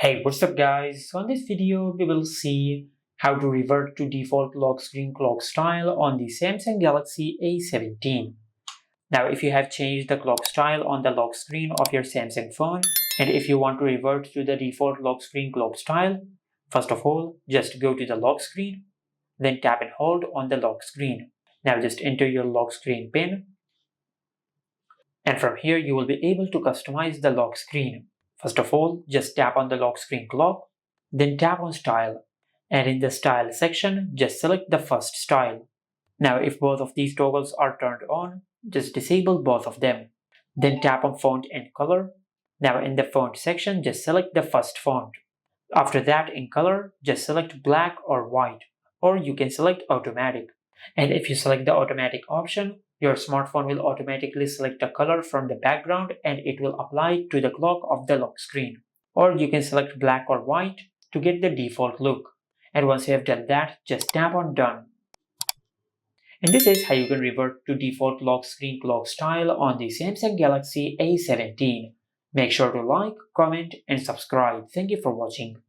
Hey, what's up guys? So in this video, we will see how to revert to default lock screen clock style on the Samsung Galaxy A17. Now, if you have changed the clock style on the lock screen of your Samsung phone, and if you want to revert to the default lock screen clock style, first of all, just go to the lock screen, then tap and hold on the lock screen. Now just enter your lock screen pin, and from here you will be able to customize the lock screen. First of all, just tap on the lock screen clock, then tap on style, and in the style section, just select the first style. Now if both of these toggles are turned on, just disable both of them. Then tap on font and color. Now in the font section, just select the first font. After that, in color, just select black or white, or you can select automatic. And if you select the automatic option, your smartphone will automatically select a color from the background and it will apply to the clock of the lock screen. Or you can select black or white to get the default look. And once you have done that, just tap on done. And this is how you can revert to default lock screen clock style on the Samsung Galaxy A17. Make sure to like, comment and subscribe. Thank you for watching.